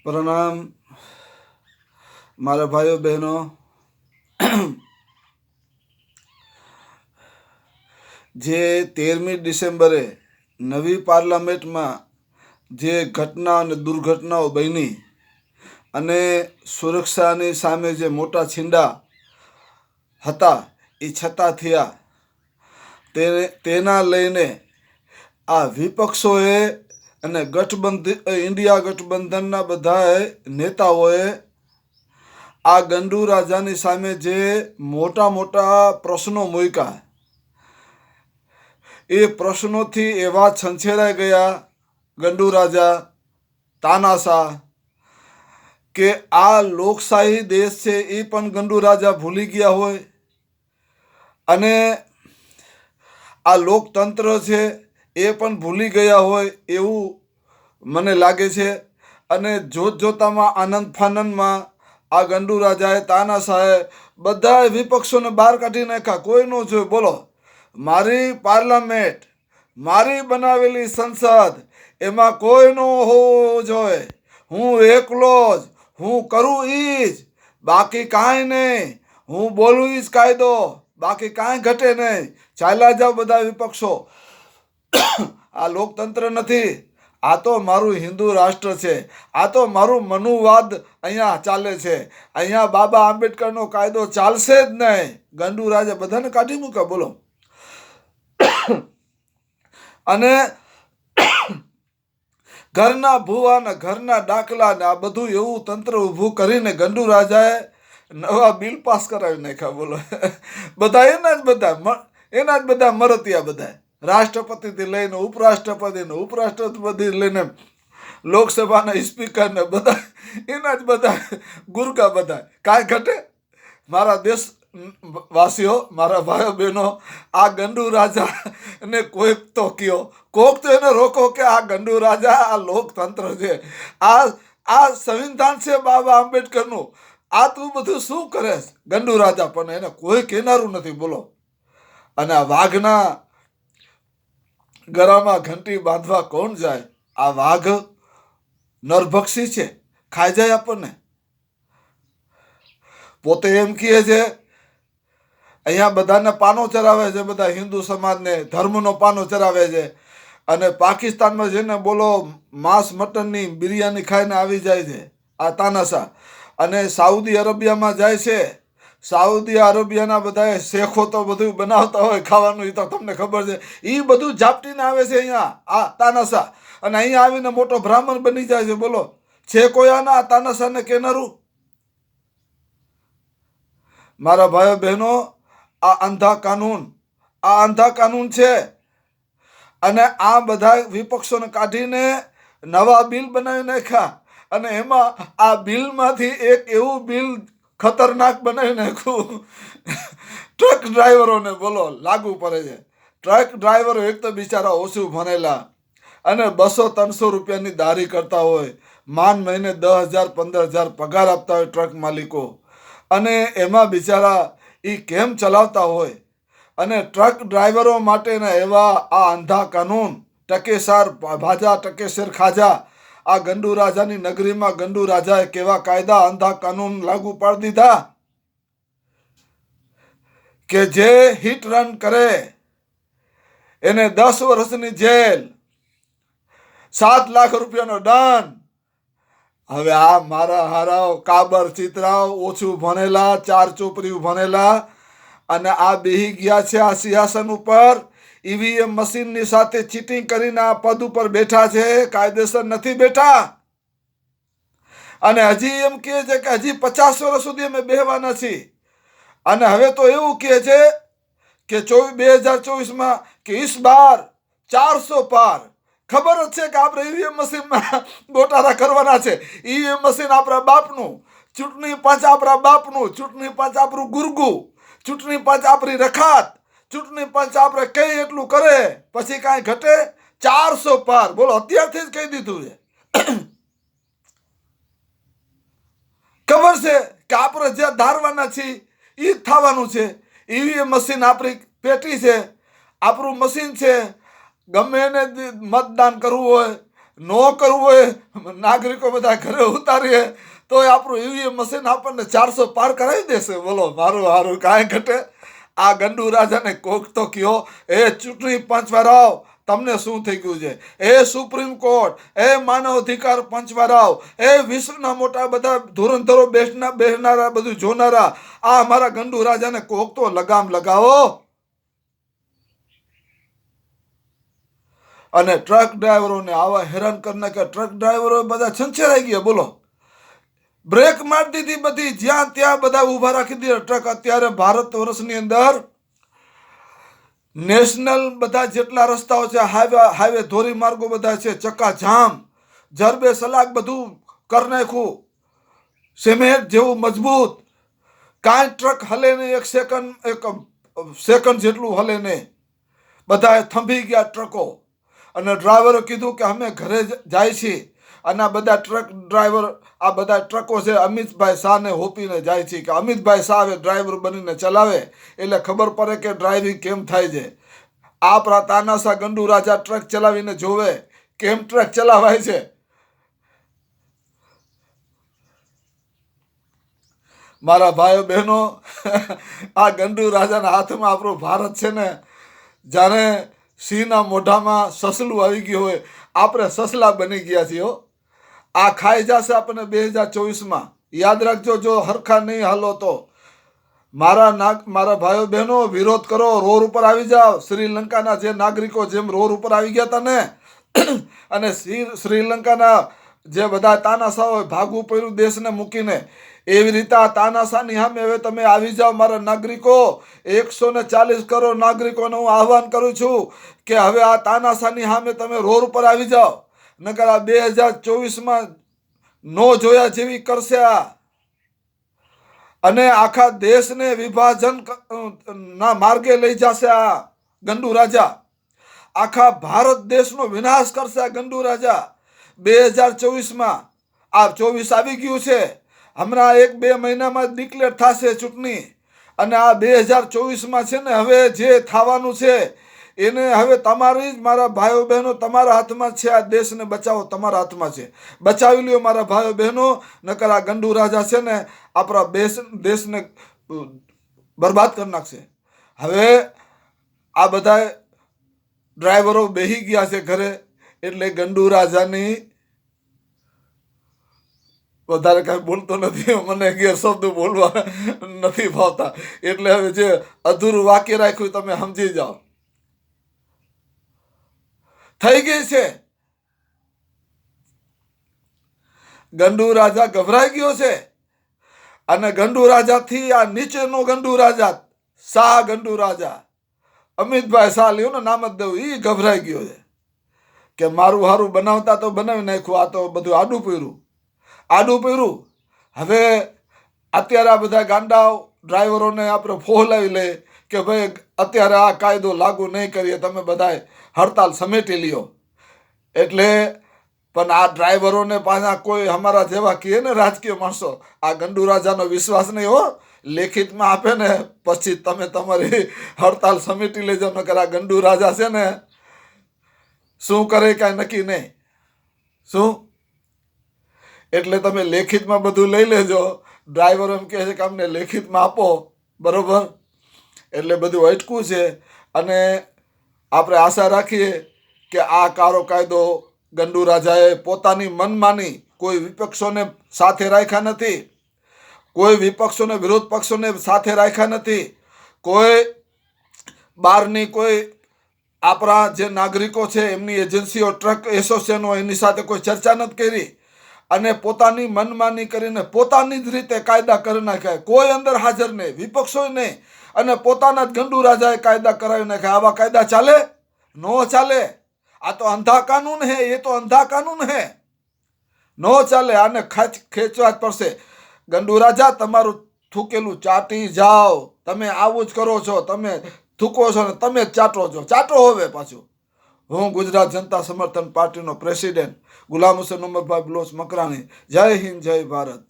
प्रणाम मारा भाइयों बहनों। जे 13મી ડિસેમ્બરે નવી પાર્લામેન્ટમાં જે ઘટના અને દુર્ઘટનાઓ બની અને સુરક્ષાની સામે જે મોટા છીંડા હતા એ છતાં થયા તેના લઈને આ વિપક્ષોએ અને ઇન્ડિયા ગઠબંધનના બધા નેતાઓએ આ ગંડુ રાજાની સામે જે મોટા મોટા પ્રશ્નો મૂક્યા એ પ્રશ્નોથી એવા છંછેરાઈ ગયા ગંડુ રાજા તાનાશાહ કે આ લોકશાહી દેશ છે એ પણ ગંડુ રાજા ભૂલી ગયા હોય અને આ લોકતંત્ર છે એ પણ ભૂલી ગયા હોય એવું મને લાગે છે। અને જોતજોતામાં આનંદ ફાનંદમાં આ ગંડુ રાજાએ તાનાશાહે બધા વિપક્ષોને બહાર કાઢી નાખ્યા। કોઈ ન જોયું। બોલો, મારી પાર્લામેન્ટ, મારી બનાવેલી સંસદ, એમાં કોઈ ન હોવું જોઈએ। હું એકલો જ, હું કરું ઈ જ, બાકી કાંઈ નહીં। હું બોલું ઈ જ કાયદો, બાકી કાંઈ ઘટે નહીં। ચાલ્યા જાઓ બધા વિપક્ષો। આ લોકતંત્ર નથી, આ તો મારું હિન્દુ રાષ્ટ્ર છે। આ તો મારું મનુવાદ અહીંયા ચાલે છે। અહીંયા બાબા આંબેડકરનો કાયદો ચાલશે જ નહીં। ગંડુ રાજા બધાને કાઢી મૂક્યા। બોલો। અને ઘરના ભૂવા ને ઘરના ડાકલા ને આ બધું એવું તંત્ર ઊભું કરીને ગંડુ રાજાએ નવા બિલ પાસ કરાવી નાખ્યા। બોલો, બધા એના જ બધા મરતિયા, બધા રાષ્ટ્રપતિથી લઈને ઉપરાષ્ટ્રપતિ લઈને લોકસભાના સ્પીકર ને બધા એના જ બધા ગુરકા। બધા કાંઈ ઘટે? મારા દેશ વાસીઓ, મારા ભાઈઓ બહેનો, આ ગંડુ રાજા ને કોઈક તો કયો, કોક તો એને રોકો કે આ ગંડુ રાજા આ લોકતંત્ર છે, આ સંવિધાન છે બાબા આંબેડકરનું, આ તું બધું શું કરે ગંડુ રાજા? પણ એને કોઈ કહેનારું નથી। બોલો। અને આ વાઘના ગળામાં ઘંટી બાંધવા કોણ જાય? આ વાઘ નરભક્ષી છે, ખાઈ જાય આપણને। પોતે એમ કહે છે અહીંયા બધાને પાનો ચરાવે છે, બધા હિન્દુ સમાજને ધર્મનો પાનો ચરાવે છે, અને પાકિસ્તાનમાં જઈને બોલો માંસ મટનની બિરયાની ખાઈને આવી જાય છે આ તાનાશાહ। અને સાઉદી અરેબિયામાં જાય છે, સાઉદી અરેબિયાના બધા શેખો તો બધું બનાવતા હોય ખાવાનું, એ તો તમને ખબર છે। એ બધું ઝાપટીને આવે છે અહીંયા આ તાનાશાહ, અને અહીંયા આવીને મોટો બ્રાહ્મણ બની જાય છે। બોલો, છે કોઈ આના તાનાશાહને કહેનારું? મારા ભાઈઓ બહેનો, આ અંધા કાનૂન છે। અને આ બધા વિપક્ષોને કાઢીને નવા બિલ બનાવી નાખ્યા, અને એમાં આ બિલમાંથી એક એવું બિલ ખતરનાક બનાવી નાખ્યું ટ્રક ડ્રાઈવરોને બોલો લાગુ પડે છે। ટ્રક ડ્રાઈવરો એક તો બિચારા ઓછું ભણેલા અને 200-300 રૂપિયાની દારી કરતા હોય, મહિને 10,000 15,000 પગાર આપતા હોય ટ્રક માલિકો, અને એમાં બિચારા એ કેમ ચલાવતા હોય? અને ટ્રક ડ્રાઈવરો માટેના એવા આ અંધા કાનૂન, ટકેસર ભાજા ટકેસર ખાજા, આ ગંડુ રાજાની નગરીમાં ગંડુ રાજાએ કેવા કાયદા અંધા કાનૂન લાગુ પાડી દીધા કે જે હિટ રન કરે એને 10 વર્ષની જેલ, 7 લાખ રૂપિયાનો દંડ। હવે આ મારા હારાઓ કાબર ચિતરાવ, ઓછું ભણેલા, 4 ચોપડીઓ ભણેલા, અને આ બેહી ગયા છે આ સિંહાસન ઉપર, ઈવીએમ મશીનની સાથે ચીટિંગ કરીને આ પદ ઉપર બેઠા છે, કાયદેસર નથી બેઠા। અને હજી એમ કહે છે કે હજી 50 વર્ષ સુધી અમે બેહવાના છીએ। અને હવે તો એવું કહે છે કે 2024માં કે ઇસ બાર 400 પાર। ખબર જ છે કે આપણે ઈવીએમ મશીનમાં ગોટાળા કરવાના છે। ઈવીએમ મશીન આપણા બાપનું, ચૂંટણી પંચ આપણા બાપનું, ચૂંટણી પંચ આપણું ગુરગું, ચૂંટણી પંચ આપણી રખાત, ચૂંટણી પંચ આપણે કઈ એટલું કરે પછી કાંઈ ઘટે? 400 પાર। બોલો, અત્યારથી જ કહી દીધું છે। ખબર છે કે આપણે જે ધારવાના છીએ એ જ થવાનું છે। ઈવીએમ મશીન આપણી પેટી છે, આપણું મશીન છે। ગમે એને મતદાન કરવું હોય ન કરવું હોય નાગરિકો બધા ઘરે ઉતારીએ તો આપણું ઈવીએમ મશીન આપણને 400 પાર કરાવી દેશે. બોલો મારું હારું કાંઈ ઘટે. આ ગંડુ રાજાને કોક તો કયો, એ ચૂંટણી પંચવાળાઓ તમને શું થઈ ગયું છે? એ સુપ્રીમ કોર્ટ, એ માનવ અધિકાર પંચવાળાઓ, એ વિશ્વના મોટા બધા ધુરંધરો બેસનારા બધું જોનારા, આ અમારા ગંડુ રાજાને કોક તો લગામ લગાવો. અને ટ્રક ડ્રાઈવરોને આવા હેરાન કરી નાખ્યા. ટ્રક ડ્રાઈવરો બધા છંછેરાઈ ગયા. બોલો, બ્રેક મારી દીધી બધી, જ્યાં ત્યાં બધા ઊભા રાખી દીધા ટ્રક. અત્યારે ભારત વર્ષની અંદર નેશનલ બધા જેટલા રસ્તાઓ છે, હાઈવે ધોરીમાર્ગો બધા છે, ચક્કાજામ, જરબે સલાક બધું કરી નાખ્યું. સિમેન્ટ જેવું મજબૂત, કાંઈ ટ્રક હલે નહીં, એક સેકન્ડ જેટલું હલે નહીં. બધા થંભી ગયા ટ્રકો. અને ડ્રાઈવરો કીધું કે અમે ઘરે જાય છીએ. અને આ બધા ટ્રક ડ્રાઈવર, આ બધા ટ્રકો છે અમિતભાઈ શાહને હોપીને જાય છે કે અમિતભાઈ શાહ હવે ડ્રાઈવર બનીને ચલાવે એટલે ખબર પડે કે ડ્રાઇવિંગ કેમ થાય છે. આપણા તાનાશા ગંડુ રાજા ટ્રક ચલાવીને જોવે કેમ ટ્રક ચલાવાય છે. મારા ભાઈઓ બહેનો, આ ગંડુ રાજાના હાથમાં આપણું ભારત છે ને, જાણે સિંહના મોઢામાં સસલું આવી ગયું હોય, આપણે સસલા બની ગયા છીએ. આ ખાઈ જશે આપણને 2024માં. યાદ રાખજો, જો હરખા નહીં હાલો તો. મારા ભાઈઓ બહેનો, વિરોધ કરો, રોડ ઉપર આવી જાઓ. શ્રીલંકાના જે નાગરિકો જેમ રોડ ઉપર આવી ગયા હતા ને, અને શ્રીલંકાના જે બધા તાનાશા હોય ભાગવું પડ્યું દેશને મૂકીને, એવી રીતે આ તાનાશાની સામે હવે તમે આવી જાઓ મારા નાગરિકો. 140 કરોડ નાગરિકોને હું આહવાન કરું છું કે હવે આ તાનાશાની સામે તમે રોડ ઉપર આવી જાઓ. નકર આ 2024માં નો જોયા જેવી કરશે આ. અને આખા દેશને વિભાજન ના માર્ગે લઈ જશે આ ગંડુ રાજા. આખા ભારત દેશનો વિનાશ કરશે આ ગંડુ રાજા 2024માં. આ 24 આવી ગયું છે, હમણાં 1-2 મહિનામાં ડિક્લેર થશે ચૂંટણી. અને આ 2024માં છે ને, હવે જે થવાનું છે એને હવે તમારી જ, મારા ભાઈઓ બહેનો, તમારા હાથમાં છે. આ દેશને બચાવો તમારા હાથમાં છે. બચાવી લ્યો મારા ભાઈઓ બહેનો, નકર આ ગંડુ રાજા છે ને આપણા દેશને બરબાદ કરી નાખશે. હવે આ બધા ડ્રાઈવરો બેહી ગયા છે ઘરે, એટલે ગંડુ રાજાની વધારે કાંઈ બોલતો નથી. મને ગેરશબ્દ બોલવા નથી ભાવતા, એટલે હવે જે અધૂરું વાક્ય રાખ્યું તમે સમજી જાઓ. થઈ ગઈ છે. ગંડુ રાજા ગભરાઈ ગયો છે. અને ગંડુ રાજાથી આ નીચેનો ગંડુ રાજા, શાહ ગંડુ રાજા, અમિતભાઈ શાહ લ્યો ને નામ જ દઉં, એ ગભરાઈ ગયો છે કે મારું હારું બનાવતા તો બનાવી નાખ્યું, આ તો બધું આડું પડ્યું. હવે અત્યારે આ બધા ગાંડાઓ ડ્રાઈવરોને આપણે ફોહલાવી લે કે ભાઈ અત્યારે આ કાયદો લાગુ નહીં કરીએ, તમે બધા હડતાલ સમેટી લ્યો. એટલે પણ આ ડ્રાઈવરોને પાછા કોઈ અમારા જેવા કહે ને રાજકીય માણસો, આ ગંડુ રાજાનો વિશ્વાસ નહીં હો. લેખિતમાં આપે ને પછી તમે તમારી હડતાલ સમેટી લેજો. નકર આ ગંડુ રાજા છે ને શું કરે કાંઈ નક્કી નહીં. શું એટલે તમે લેખિતમાં બધું લઈ લેજો. ડ્રાઈવર એમ કહે છે કે અમને લેખિતમાં આપો, બરોબર. એટલે બધું અટકું છે. અને આપણે આશા રાખીએ કે આ કાળો કાયદો ગંડુ રાજાએ પોતાની મનમાની, કોઈ વિપક્ષોને સાથે રાખ્યા નથી, કોઈ વિપક્ષોને, વિરોધ પક્ષોને સાથે રાખ્યા નથી, કોઈ બહારની કોઈ આપણા જે નાગરિકો છે એમની એજન્સીઓ, ટ્રક એસોસિએશનો, એની સાથે કોઈ ચર્ચા નથી કરી. અને પોતાની મનમાની કરીને પોતાની જ રીતે કાયદા કરી નાખ્યા. કોઈ અંદર હાજર નહીં, વિપક્ષો નહીં, અને પોતાના જ ગંડુ રાજાએ કાયદા કરાવી નાખ્યા. આવા કાયદા ચાલે? નો ચાલે. આ તો અંધા કાનૂન હે, એ તો અંધા કાનૂન હે, નો ચાલે. આને ખેંચવા જ પડશે. ગંડુ રાજા, તમારું થૂકેલું ચાટી જાઓ. તમે આવું જ કરો છો, તમે થૂકો છો ને તમે જ ચાટો છો. ચાટો હવે પાછું. હું ગુજરાત જનતા સમર્થન પાર્ટીનો પ્રેસિડેન્ટ ગુલામ હુસૈન ઉમરભાઈ બલોચ મકરાણી. જય હિન્દ, જય ભારત.